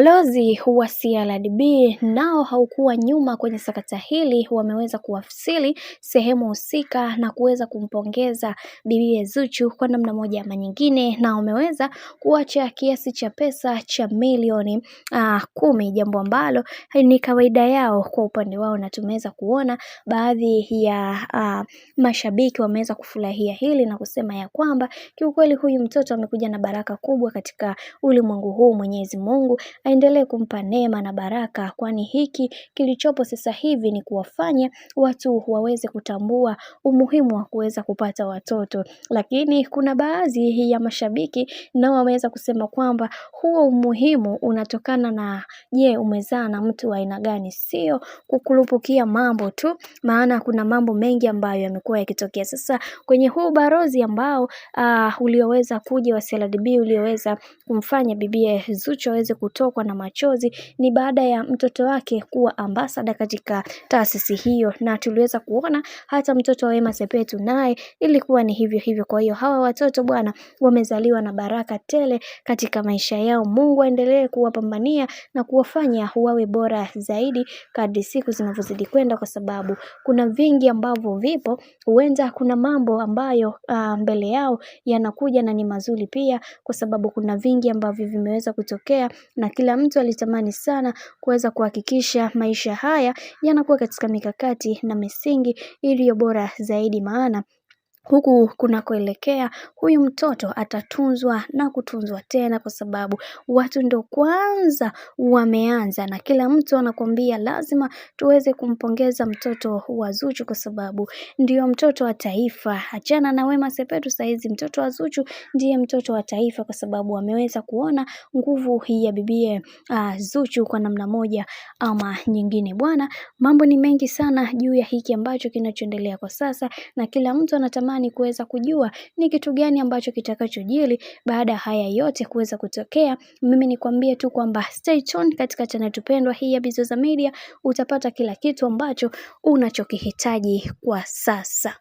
Ubalozi wa CRDB nao haukuwa nyuma kwenye sakata hili, wameweza kuwasili sehemu husika na kuweza kumpongeza bibi Zuchu kwa namna moja ama nyingine, na wameweza kuacha kiasi cha pesa cha milioni 10, jambo ambalo ni kawaida yao kwa upande wao, na tumeweza kuona baadhi ya mashabiki wameweza kufurahia hili na kusema ya kwamba kiukweli huyu mtoto amekuja na baraka kubwa katika ulimwengu huu. Mwenyezi Mungu aendelee kumpa neema na baraka, kwani hiki kilichopo sasa hivi ni kuwafanya watu waweze kutambua umuhimu wa kuweza kupata watoto. Lakini kuna baadhi ya mashabiki nao wameweza kusema kwamba huo umuhimu unatokana na umezaa na mtu wa aina gani, sio kukurupukia mambo tu, maana kuna mambo mengi ambayo yamekuwa yakitokea. Sasa kwenye huu balozi ambao ulioweza kuja wa CRDB ulioweza kumfanya bibi Zuchu aweze kutokwa na machozi, ni baada ya mtoto wake kuwa ambassador katika taasisi hiyo, na tuliweza kuona hata mtoto wa Wema Sepetu naye ilikuwa ni hivyo hivyo. Kwa hiyo hawa watoto bwana wamezaliwa na baraka tele katika maisha yao. Mungu aendelee kuwapambania na kuwafanya wawe bora zaidi kadri siku zinavyozidi kwenda, kwa sababu kuna vingi ambavyo vipo, huenda kuna mambo ambayo mbele yao yanakuja na ni mazuri pia, kwa sababu kuna vingi ambavyo vimeweza kutokea na kila mtu alitamani sana kuweza kuhakikisha maisha haya yanakuwa katika mikakati na misingi iliyo bora zaidi, maana huku kunakoelekea huyu mtoto atatunzwa na kutunzwa tena, kwa sababu watu ndo kwanza wameanza, na kila mtu anakuambia lazima tuweze kumpongeza mtoto wa Zuchu kwa sababu ndio mtoto wa taifa. Achana na Wema Sepetu, saizi mtoto wa Zuchu ndiye mtoto wa taifa, kwa sababu ameweza kuona nguvu hii ya bibie Zuchu kwa namna moja ama nyingine. Bwana, mambo ni mengi sana juu ya hiki ambacho kinachoendelea kwa sasa, na kila mtu anatamani kuweza kujua ni kitu gani ambacho kitakachojili baada haya yote kuweza kutokea. Mimi nikwambie tu kwamba stay tuned katika channel tupendwa hii ya Bizoza Media, utapata kila kitu ambacho unachokihitaji kwa sasa.